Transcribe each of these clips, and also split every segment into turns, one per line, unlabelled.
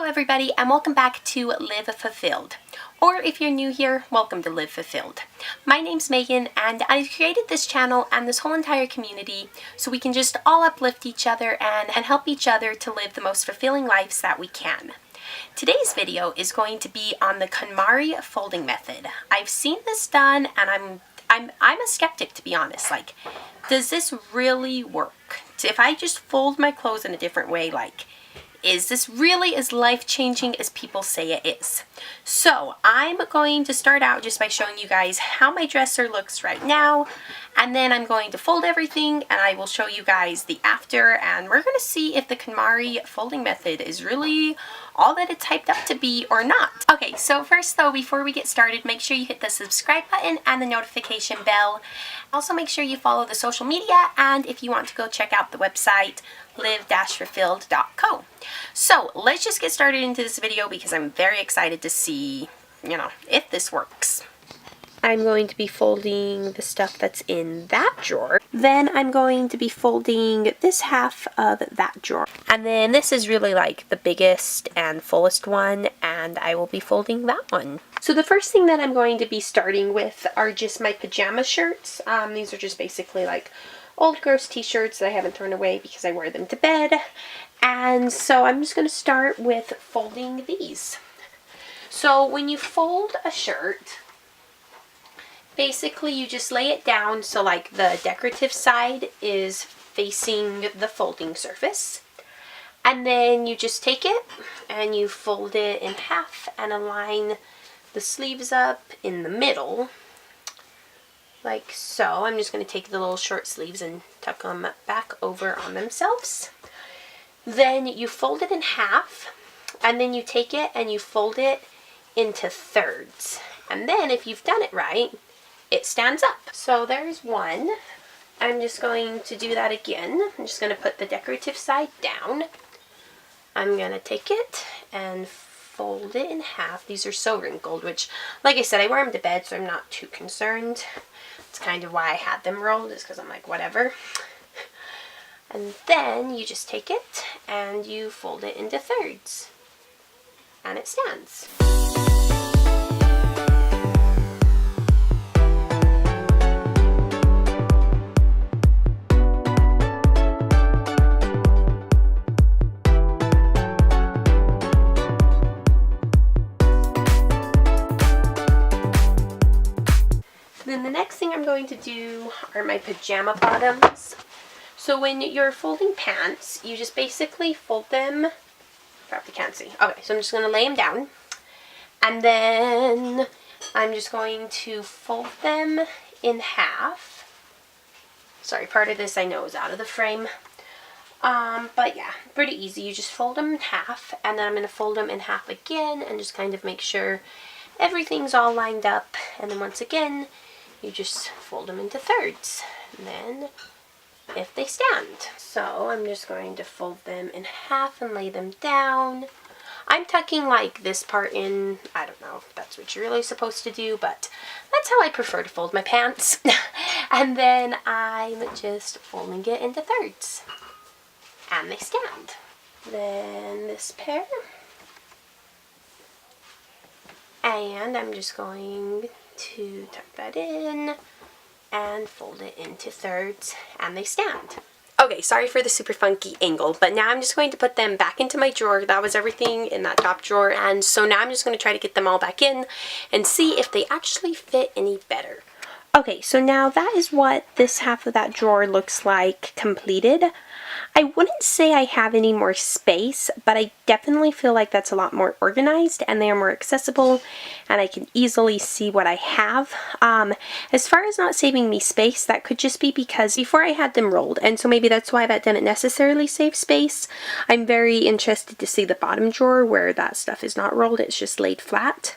Hello everybody and welcome back to Live Fulfilled. Or if you're new here, welcome to Live Fulfilled. My name's Megan and I created this channel and this whole entire community so we can just all uplift each other and help each other to live the most fulfilling lives that we can. Today's video is going to be on the Konmari Folding Method. I've seen this done and I'm a skeptic, to be honest. Like, does this really work? If I just fold my clothes in a different way, like, is this really as life-changing as people say it is? So I'm going to start out just by showing you guys how my dresser looks right now, and then I'm going to fold everything and I will show you guys the after, and we're going to see if the Konmari folding method is really all that it's hyped up to be or not. Okay, so first though, before we get started, make sure you hit the subscribe button and the notification bell. Also make sure you follow the social media, and if you want to go check out the website, live-fulfilled.co. So let's just get started into this video because I'm very excited to see, if this works. I'm going to be folding the stuff that's in that drawer. Then I'm going to be folding this half of that drawer. And then this is really like the biggest and fullest one, and I will be folding that one. So the first thing that I'm going to be starting with are just my pajama shirts. These are just basically like old gross t-shirts that I haven't thrown away because I wear them to bed. And so I'm just going to start with folding these. So when you fold a shirt, basically you just lay it down so like the decorative side is facing the folding surface. And then you just take it and you fold it in half and align the sleeves up in the middle. Like so. I'm just going to take the little short sleeves and tuck them back over on themselves. Then you fold it in half, and then you take it and you fold it into thirds. And then if you've done it right, it stands up. So there's one. I'm just going to do that again. I'm just going to put the decorative side down. I'm going to take it and fold it in half. These are so wrinkled, which, like I said, I wear them to bed, so I'm not too concerned. It's kind of why I had them rolled, is because I'm like, whatever. And then you just take it and you fold it into thirds. And it stands. Then the next thing I'm going to do are my pajama bottoms. So when you're folding pants, you just basically fold them, crap, you can't see. Okay, so I'm just going to lay them down. And then I'm just going to fold them in half. Sorry, part of this I know is out of the frame. But yeah, pretty easy. You just fold them in half, and then I'm going to fold them in half again and just kind of make sure everything's all lined up. And then once again, you just fold them into thirds. And then if they stand. So I'm just going to fold them in half and lay them down. I'm tucking like this part in. I don't know if that's what you're really supposed to do, but that's how I prefer to fold my pants. And then I'm just folding it into thirds. And they stand. Then this pair. And I'm just going to tuck that in and fold it into thirds, and they stand. Okay, sorry for the super funky angle, but now I'm just going to put them back into my drawer. That was everything in that top drawer, and so now I'm just going to try to get them all back in and see if they actually fit any better. Okay, so now that is what this half of that drawer looks like completed. I wouldn't say I have any more space, but I definitely feel like that's a lot more organized and they are more accessible and I can easily see what I have. As far as not saving me space, that could just be because before I had them rolled, and so maybe that's why that didn't necessarily save space. I'm very interested to see the bottom drawer where that stuff is not rolled, it's just laid flat.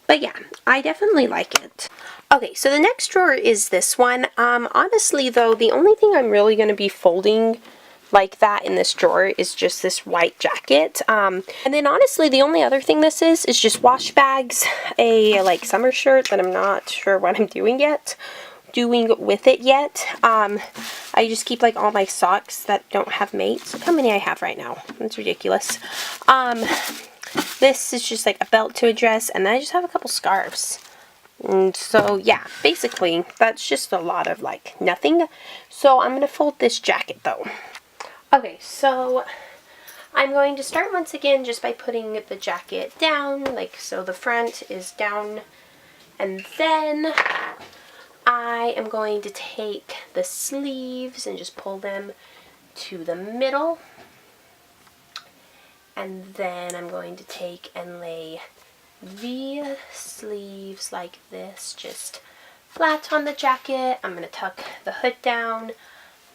But yeah, I definitely like it. Okay, so the next drawer is this one. Honestly though, the only thing I'm really going to be folding like that in this drawer is just this white jacket. And then honestly the only other thing this is just wash bags, a like summer shirt that I'm not sure what I'm doing with it yet. I just keep like all my socks that don't have mates. Look how many I have right now. That's ridiculous. this is just like a belt to a dress, and then I just have a couple scarves. And so yeah, basically that's just a lot of like nothing. So I'm gonna fold this jacket though. Okay, so I'm going to start once again just by putting the jacket down, like so the front is down, and then I am going to take the sleeves and just pull them to the middle, and then I'm going to take and lay the sleeves like this, just flat on the jacket. I'm going to tuck the hood down.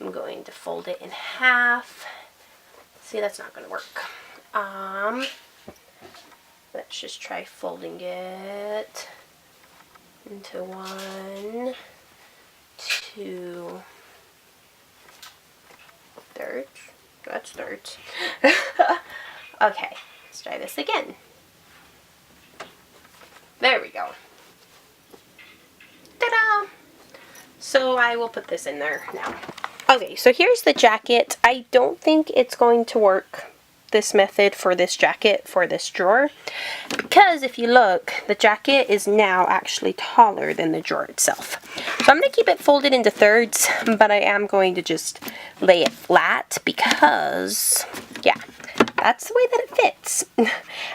I'm going to fold it in half. See, that's not going to work. Let's just try folding it into 1, 2 thirds. That's thirds. Okay, let's try this again. There we go. Ta-da! So I will put this in there now. Okay, so here's the jacket. I don't think it's going to work, this method, for this jacket, for this drawer, because if you look, the jacket is now actually taller than the drawer itself. So I'm going to keep it folded into thirds, but I am going to just lay it flat because, yeah, that's the way that it fits. And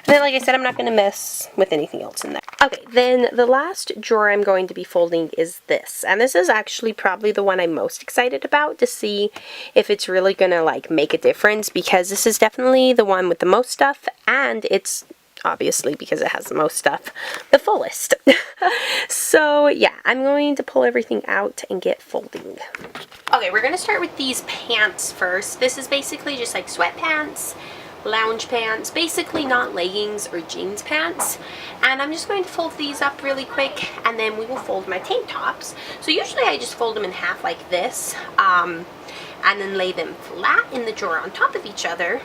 then, like I said, I'm not going to mess with anything else in there. Okay, then the last drawer I'm going to be folding is this. And this is actually probably the one I'm most excited about to see if it's really going to like make a difference, because this is definitely the one with the most stuff, and it's obviously, because it has the most stuff, the fullest. So yeah, I'm going to pull everything out and get folding. Okay, we're going to start with these pants first. This is basically just like sweatpants, lounge pants, basically not leggings or jeans pants. And I'm just going to fold these up really quick, and then we will fold my tank tops. So usually I just fold them in half like this, and then lay them flat in the drawer on top of each other.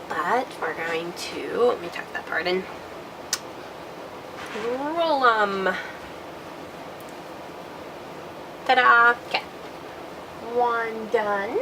But we're going to, let me tuck that part in, roll them. Ta-da! Okay, one done.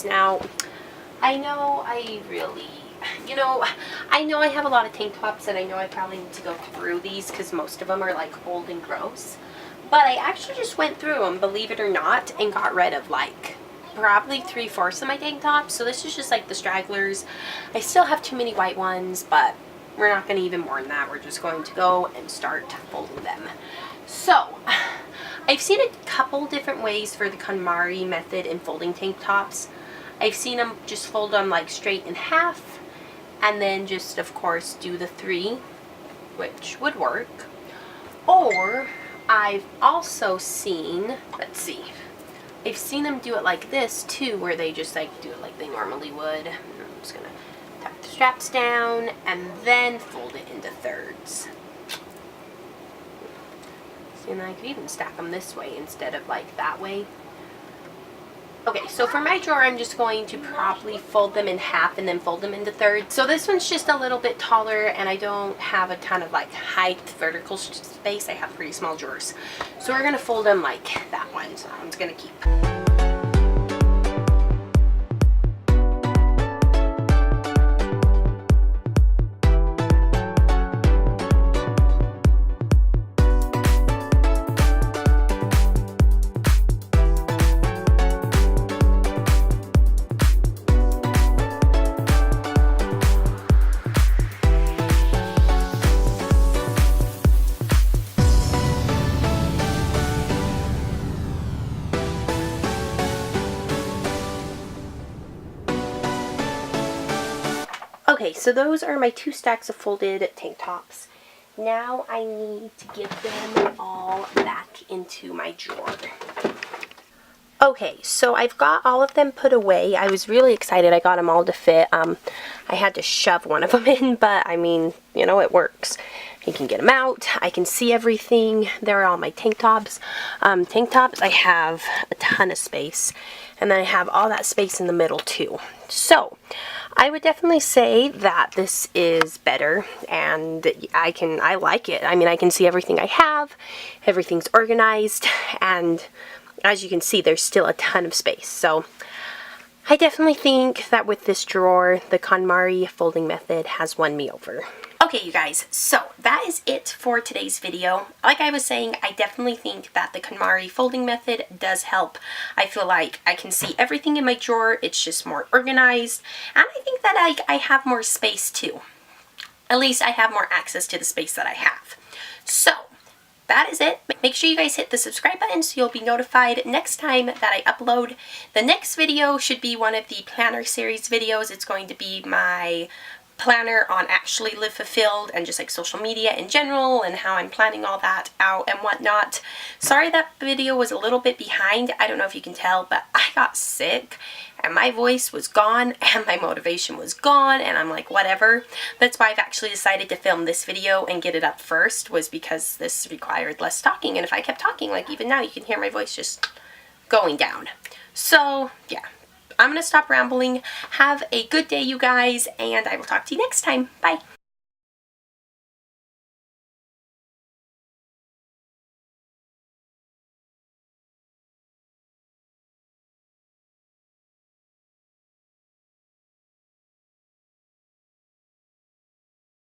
Now, I know I have a lot of tank tops, and I know I probably need to go through these because most of them are like old and gross. But I actually just went through them, believe it or not, and got rid of like probably 3/4 of my tank tops. So this is just like the stragglers. I still have too many white ones, but we're not going to even mourn that. We're just going to go and start folding them. So, I've seen a couple different ways for the Konmari method in folding tank tops. I've seen them just fold them like straight in half, and then just of course do the 3, which would work. Or I've also seen, let's see, I've seen them do it like this too, where they just like do it like they normally would. I'm just gonna tuck the straps down and then fold it into thirds. See, and I could even stack them this way instead of like that way. Okay, so for my drawer, I'm just going to probably fold them in half and then fold them into thirds. So this one's just a little bit taller, and I don't have a ton of like height vertical space. I have pretty small drawers. So we're going to fold them like that one. So that one's going to keep. Okay, so those are my 2 stacks of folded tank tops. Now I need to get them all back into my drawer. Okay, so I've got all of them put away. I was really excited. I got them all to fit. I had to shove one of them in, but I mean, you know, it works. You can get them out. I can see everything. There are all my tank tops. I have a ton of space. And then I have all that space in the middle too. So, I would definitely say that this is better, and I like it. I mean, I can see everything I have. Everything's organized, and as you can see, there's still a ton of space. So, I definitely think that with this drawer, the KonMari Folding Method has won me over. Okay, you guys, so that is it for today's video. Like I was saying, I definitely think that the KonMari Folding Method does help. I feel like I can see everything in my drawer. It's just more organized. And I think that I have more space too. At least I have more access to the space that I have. So, that is it. Make sure you guys hit the subscribe button so you'll be notified next time that I upload. The next video should be one of the planner series videos. It's going to be my planner on Actually Live Fulfilled and just like social media in general and how I'm planning all that out and whatnot. Sorry that video was a little bit behind. I don't know if you can tell, but I got sick and my voice was gone and my motivation was gone, and I'm like, whatever. That's why I've actually decided to film this video and get it up first, was because this required less talking, and if I kept talking, like even now, you can hear my voice just going down. So yeah, I'm gonna stop rambling. Have a good day, you guys, and I will talk to you next time. Bye.